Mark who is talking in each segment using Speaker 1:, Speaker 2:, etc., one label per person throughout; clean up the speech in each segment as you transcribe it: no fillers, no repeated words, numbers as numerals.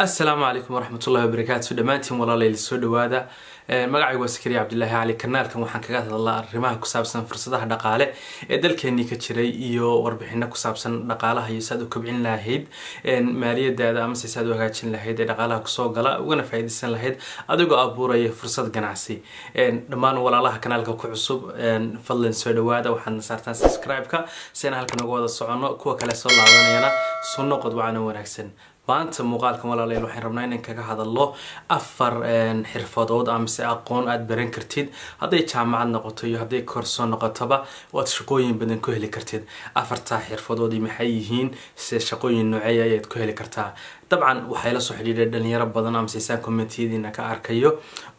Speaker 1: السلام عليكم ورحمة الله وبركاته دمانتين والله ليل سود وهذا magacaygu waa Sakariya Cabdullaahi Cali kanaalkan waxaan kaga hadlaa arrimaha ku saabsan fursadaha dhaqaale ee dalkeena ka jiray iyo warbixino ku saabsan dhaqaalaha iyo sida uu kobcin lahayd maaliyadda ama sida uu hagaajin lahayd dhaqaalaha kusoo gala ugana faa'iideysan lahayd adigoo abuuraya fursad ganacsi dhammaan walaalaha kanaalka ku cusub fadlan soo dhawaada waxaan saartaan subscribe-ka si aan halkan uga wada socono kuwa kale soo laabanayana sunno qodobana wanaagsan maanta muuqaalkan walaalayaal waxaan rabnaa inaan kaga hadalno afar xirfadood ama si aqoon aad baran kartid haday jaamacad noqoto iyo haday koorso noqotaba waad shaqooyin badan ku heli kartid afarta xirfadood maxay yihiin si shaqooyin noocay ayaad ku heli kartaa طبعا waxay la soo xidhiidhay dhalinyaro badan ama siisaan commentiyadiina ka arkayo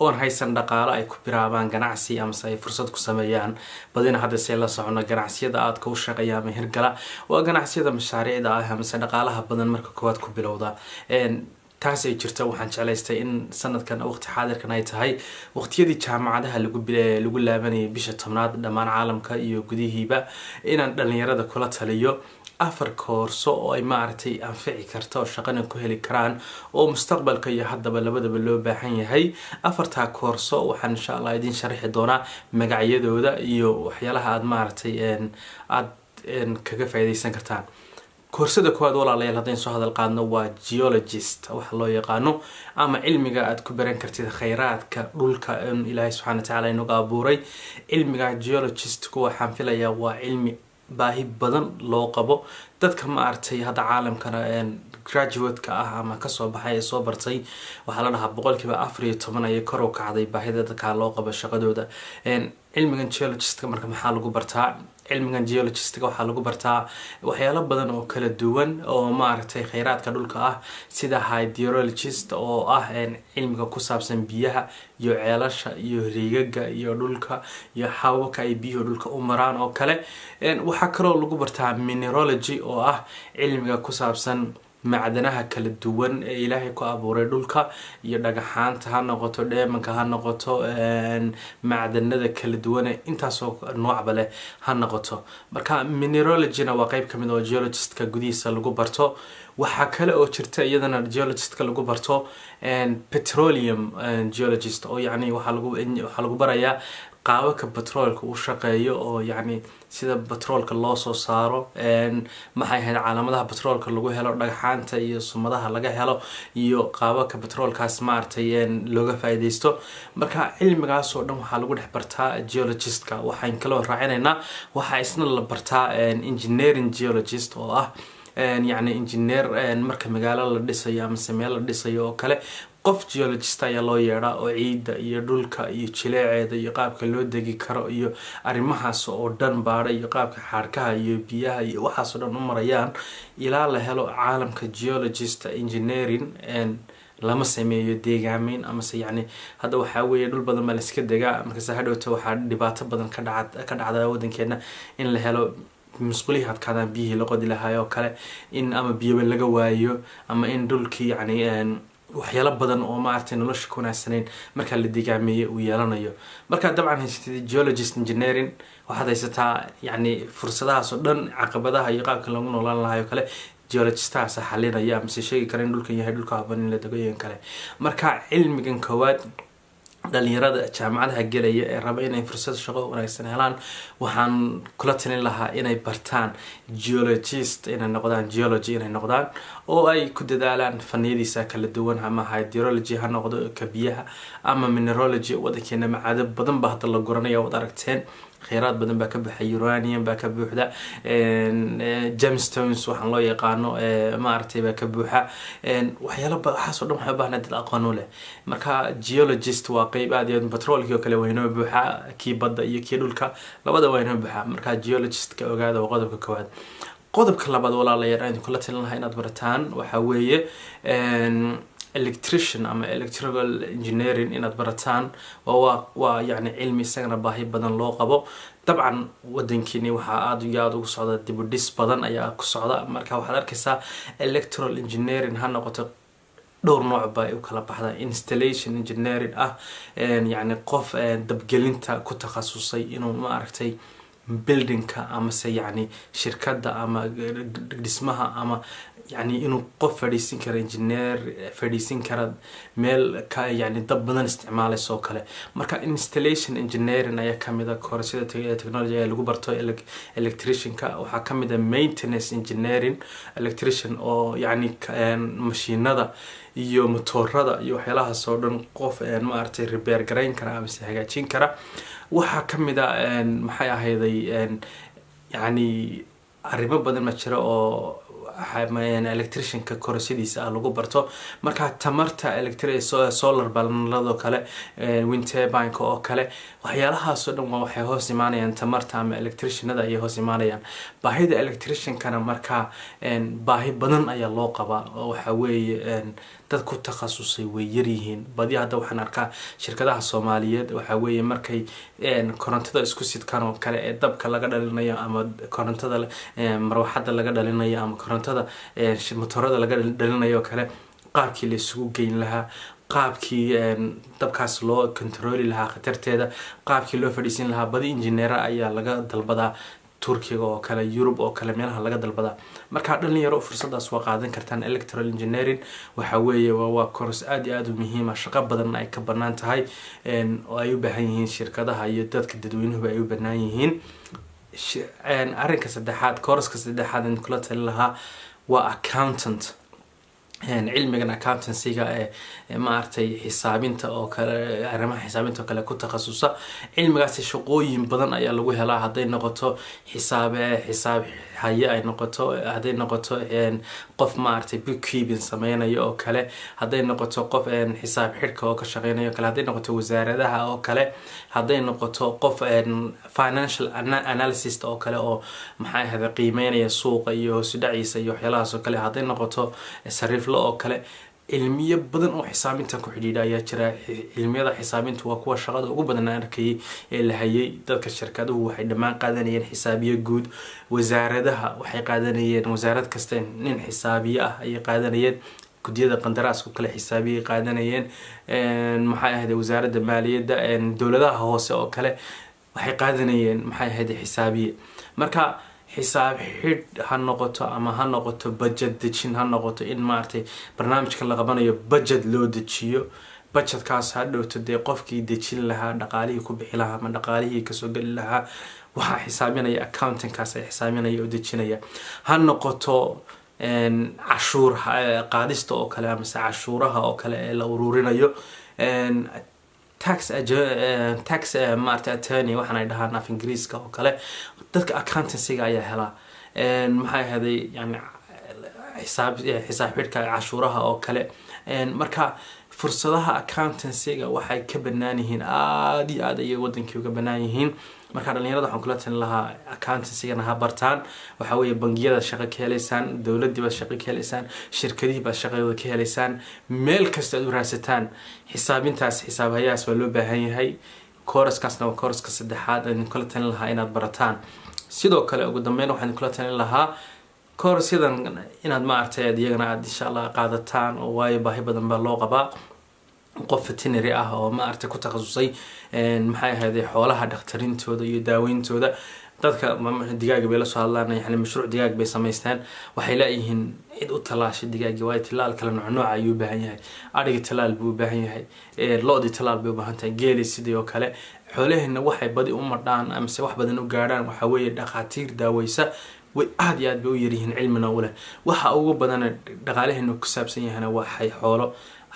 Speaker 1: oo haysan dhaqaale ay ku biraabaan ganacsi ama ay fursad ku sameeyaan badina hadda si la socono ganacsiyada aad ka u shaqeeyaan hirgala waa ganacsiyada mashaariicda ah ama dhaqaalaha badan marka koowaad ku bilowda taas ay jirto waxaan jeclaystay in sanadkan waqti xaadirkan ay tahay waqtiyadii jaamacadaha lagu laabanayay bisha 10aad dhamaan caalamka iyo gudihiiba inaan dhalinyarada kula taliyo afar koorso oo ay maartay anfici karto shaqana ku heli karaan oo mustaqbalka iyo haddaba labadaba loo baahan yahay afarta koorso waxaan insha Allah idin sharxi doonaa magacyadooda iyo waxyaalaha aad maartay aad kaga faa'iideysan kartaan koorsada koowaad walaalayaal hadaan soo hadal qaadno waa geologist waxa loo yaqaano ama cilmiga aad ku baran kartid kheyraadka dhulka Ilaahay subhanahu wa ta'ala inuu abuuray cilmiga geologist ku waxaan filayaa waa cilmi baahi badan loo qabo dadka ma artay hada caalamkana graduate ka ah ama ka soo baxay soo bartay waxa la dhahaa boqolkiiba 14 ay kor u kacday baahida dadka loo qabo shaqadooda cilmigan geologist marka maxaa lagu bartaa cilmigan geologist waxa lagu bartaa waxyaalo badan oo kala duwan oo ma aragtay kheyraadka dhulka ah sida hydrologist oo ah cilmiga ku saabsan biyaha iyo ceelasha iyo riigaga iyo dhulka iyo xawka ay biyo dhulka u maraan oo kale waxa kale oo lagu bartaa mineralogy oo ah cilmiga ku saabsan macdanaha kala duwan ee Ilaahay ku abuuray dhulka iyo dhagaxaanta ha noqoto dheemanka ha noqoto macdanada kala duwan intaas oo noocba leh ha noqoto marka mineralogy-na waa qayb kamid oo geologist-ka gudihiisa lagu barto waxa kale oo jirta iyadana geologist-ka lagu barto petroleum geologist oo yani waxa lagu barayaa qaabka petroolka uu shaqeeyo oo yani sida petroolka loo soo saaro maxay ahayd calaamadaha petroolka lagu helo dhagaxaanta iyo sumadaha laga helo iyo qaabka petroolkaas maartay looga faa'iideysto marka cilmigaas oo dhan waxa lagu dhex bartaa geologist-ka waxaan kala raacinayna waxa isna la bartaa engineering geologist oo ah يعني engineer marka magaalo la dhisayo ama sameel la dhisayo oo kale qof geologist ayaa loo yeeraa oo ciidda iyo dhulka iyo jileeceeda iyo qaabka loo degi karo iyo arrimahaas oo dhan baadha iyo qaabka xarkaha iyo biyaha iyo waxaas oo dhan u marayaan ilaa la helo caalamka geologist engineering lama sameeyo deegaameyn ama se yani hadda waxa weeye dhul badan ma la iska degaa marka hadhowto waxa dhibaato badan ka dhacda wadankeena in la helo مسؤولية هاد كذا بيه لقد لها يا كله إن أما بيبل لجوايو أما إن دول كي يعني وحيلا بدن أو ما أعرفين ولاش يكون السنين مركز اللي ديجامية ويانا يو مركز طبعا هي جيولوجيست انجينيرين وهذا يستطيع يعني فرصتها صدق عقبتها يقال كلامنا ولا لها يا كله جيولوجيستها سحلينا يا مس شيء كرين دول كي يهدول كابن اللي تقولين كله مركز علم جن كواد dhalinyarada jaamacadaha galaya ee raba inay fursad shaqo wanaagsan helaan waxaan kula talin lahaa inay bartaan geologist inay noqdaan geology inay noqdaan oo ay ku dadaalaan faniyadiisa kala duwan ama hydrology ha noqdo ka biyaha ama mineralogy wadankeena macdad badan ba hadda la guranaya wad aragteen kheyraad badan baa ka baxay uranium baa ka buuxda gemstones waxaan loo yaqaano ma aragtay baa ka buuxa waxyaalo waxaas oo dhan waxay u baahnaa dad aqoon u leh marka geologist waa qayb aad iyo petroolkii oo kale weynoo buuxa kii badda iyo kii dhulka labada weynoo buuxa marka geologist ka ogaada qodobka koowaad qodobka labaad walaalayaal aan kula talin lahaa inaad barataan waxa weeye electrician ama electrical engineering inaad barataan waa yani cilmi isagana baahi badan loo qabo dabcan wadankeeni waxa aad iyo aad ugu socda dib u dhis badan ayaa ku socda marka waxaad arkaysaa electrical engineering ha noqoto dhowr nooc baa u kala baxda installation engineering ah yani qof dabgelinta ku takhasusay inuu ma aragtay buildingka ama se yani shirkadda ama dhismaha ama يعني إنه قف فديسين كرا إنجنير فديسين كرا ميل يعني دب بدن استعماله سو كله marka installation engineering ayaa kamida koorsada technology ee lagu barto electrician ka waxa kamida maintenance engineering electrician oo yani mashiinada iyo motorada iyo waxyaalaha soo dhan qof ma artay repair gareyn kara ama hagaajin kara waxa kamida maxay ahayday yani arrimo badan ma jiro oo electrician ka koorsadiisa lagu barto marka tamarta solar panelado kale wind turbine oo kale waxyaalahaas oo dhan waxay hoos imaanayaan tamarta ama electricianada ay hoos imaanayaan baahida electrician kana marka baahi badan ayaa loo qabaa waxa weeye dad ku takhasusay way yar yihiin badi hadda waxaan arkaa shirkadaha Soomaaliyeed waxa weeye markay korontada isku sidkaan oo kale ee dabka laga dhalinayo ama korontada marwaxada laga dhalinayo ama korontada motorada laga dhalinayo kale qaabkii la isugu geyn lahaa qaabkii dabkaas loo control lahaa khatarteeda qaabkii loo fadhiisin lahaa badi engineer ayaa laga dalbadaa Turkiga oo kale Europe oo kale meelaha laga dalbada marka dhalinyaro fursadaas waa qaadan kartaan electrical engineering waxa weeye waa course aad iyo aad u muhiim ah shaqo badan ay ka banaan tahay oo ay u baahan yihiin shirkadaha iyo dadka dadweynuhu ay u banaan yihiin arrinka saddexaad course-ka saddexaad in kula talin lahaa waa accountant cilmigan accountancy-ga ma artay xisaabinta oo kale arrimaha xisaabinta oo kale ku takhasusa cilmigaas shaqooyin badan ayaa lagu helaa haday noqoto xisaab haye ay noqoto haday noqoto qof ma artay bookkeeping sameeynaya oo kale haday noqoto qof xisaab xidhka oo ka shaqeynaya oo kale haday noqoto wasaaradaha oo kale haday noqoto qof financial analysis oo kale oo maxay ahayd qiimeynaya suuqa iyo hoos u dhaciisa iyo waxyaalahaas oo kale haday noqoto sarif oo kale cilmiyo badan oo xisaabinta ku xidhiidha ayaa jira cilmiyada xisaabintu waa kuwa shaqada ugu badan arkay ee la hayay dadka shirkaduhu waxay dhamaan qaadanayeen xisaabiye guud wasaaradaha waxay qaadanayeen wasaarad kasta nin xisaabiye ah ay qaadanayeen gudiyada qandaraaska kale xisaabiye qaadanayeen maxay ahayd wasaaradda maaliyadda dawladaha hoose oo kale waxay qaadanayeen maxay ahayd xisaabiye marka حساب حد هنقطة أما هنقطة budget دشين هنقطة إن ما أرتي برنامج كلا قبنا budget لو دشيو budget كاس هذا تدي قفكي دشين لها نقالي يكون لها من نقالي كسوق لها وها حسابنا يا accounting كاس حسابنا يودشين يا هنقطة عشور قادست أو كلام سع عشورها أو كلا لو رورنا يو tax maarta attorney waxaan ay dhahaana af Ingiriiska oo kale dadka accountancy-ga ayaa hela maxay ahaday yani xisaab xidhka cashuuraha oo kale marka fursadaha accountancy-ga waxay ka banaan yihiin aad iyo aad ay wadankii uga banaan yihiin marka dhalinyarada waxaan kula talin lahaa accountancy-ga ha bartaan waxa weeye bangiyada shaqo ka helaysaan dawladda shaqo ka helaysaan shirkadihiba shaqada ka helaysaan meel kasta aad u raadsataan xisaabintaas xisaabayaas waa loo baahan yahay course-kaasna waa course-ka saddexaad aan kula talin lahaa inaad barataan sidoo kale ugu dambeyn waxaan kula talin lahaa course-yadan inaad ma artay iyagana aad insha Allah qaadataan oo waayo baahi badan baa loo qabaa qof veterinary ah oo ma artay ku takhasusay maxay ahayd xoolaha dhaqtarintooda iyo daaweyntooda dadka digaaga bay la soo hadlaan yani mashruuc digaag bay sameystaan waxay leeyihiin cid u talaashay digaaga way talaal kala nooc ayuu baahan yahay ariga talaal buu baahan yahay lo'di talaal bay u baahan tahay geeli sidoo oo kale xoolaheena waxay badi u madhaan ama se wax badan u gaaraan waxa weeye dhaqaatiir daaweysa way aad iyo aad bay u yaryihiin cilmina u leh waxa ugu badan dhaqaalaheena ku saabsan yahay waxay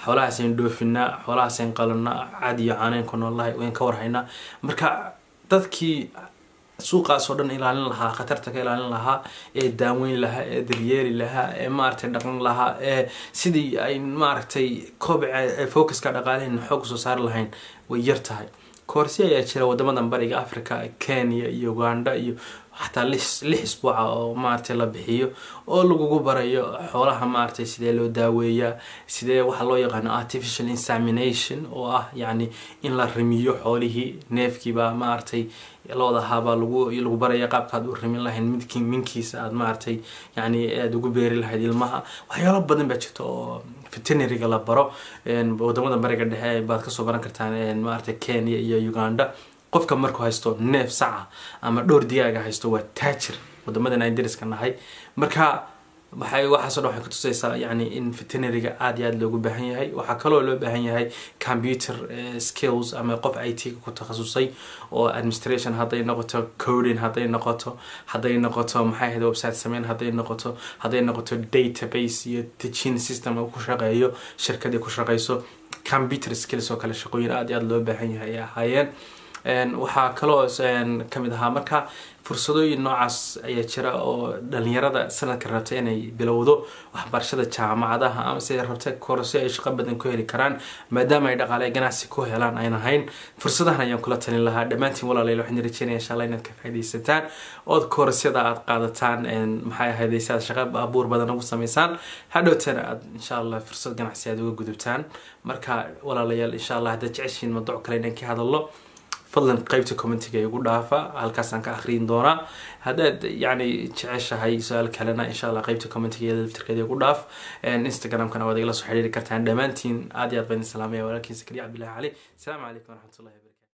Speaker 1: xoolahaas in dhoofina xoolahaas in qalana caadi iyo aaneen ku noolahay oo in ka warhayna marka dadkii suuqaas oo dhan ilaalin lahaa khatarta ka ilaalin lahaa ee daaweyn lahaa ee daryeeli lahaa ee maartay dhaqan lahaa ee sidii ay maartay kobca focuska dhaqaalaheena xoog soo saar lahayn way yar tahay course ayaa jira wadamadan bariga Afrika Kenya iyo Uganda iyo حتى لح أسبوع أو مارتي لبحيه أو لجوجو برايو حولها مارتي سيدا لو داوية سيدا وحلو يقان artificial insemination أو يعني إن لا رميو حوله نيف كيبا مارتي لو ده هذا لجو برايا قاب كادو رمي الله ممكن من كيس مارتي يعني دوجو بيري لهذه المها وحيلا بدن بتشتو في التنيري قلب برا ودمودا بريق ده بعد كسو بران كرتان مارتي كينيا يا يوغندا qofka markuu haysto neef saca ama dhowr digaaga haysto waa taajir wadamadan ay dariska nahay marka waxaasoo dhan waxay ku tusaysaa yani in veterinary-ga aad iyo aad loogu baahan yahay. waxaa kaloo loo baahan yahay computer skills ama qof IT ku takhasusay oo administration hadday noqoto, coding hadday noqoto maxay ahayd website sameyn hadday noqoto database iyo teaching system oo ku shaqeeyo shirkadii ku shaqeyso. computer skills oo kale shaqooyin aad iyo aad loo baahan yahay ay ahaayeen. waxaa kaloo kamid ahaa marka fursadooyin noocaas ayaa jira oo dhalinyarada sanadka rabta inay bilowdo waxbarashada jaamacadaha ama si ay rabta koorsi ay shaqo badan ku heli karaan maadaama ay dhaqaale ganacsi ku helaan ayna hayn. fursadahan ayaan kula talin lahaa dhammaantiin walaalayaal. waxaan rajeynayaa insha Allah inaad ka faa'iidaysataan oo koorsiyada aad qaadataan maxay ahayd si shaqo abuur badan ugu sameysaan hadhowtana aad insha Allah fursad ganacsi aad uga gudubtaan. marka walaalayaal insha Allah hadda jeceshiin mawduuc kale inaan ka hadalno fadlan qaybta commentiga igu dhaafa halkaasaan ka akhriin doonaa. haddaad yani jeceshahay su-aal kalena insha Allah qaybta commentiga laftirkeeda igu dhaaf. instagramkana waad igala soo xiriiri kartaan. dhammaantiin aad iyo aad baan idin salaamaya walaalkiin Sakariya Cabdullaahi Cali. asalaamu calaykum waraxmatullahi wabarakatu.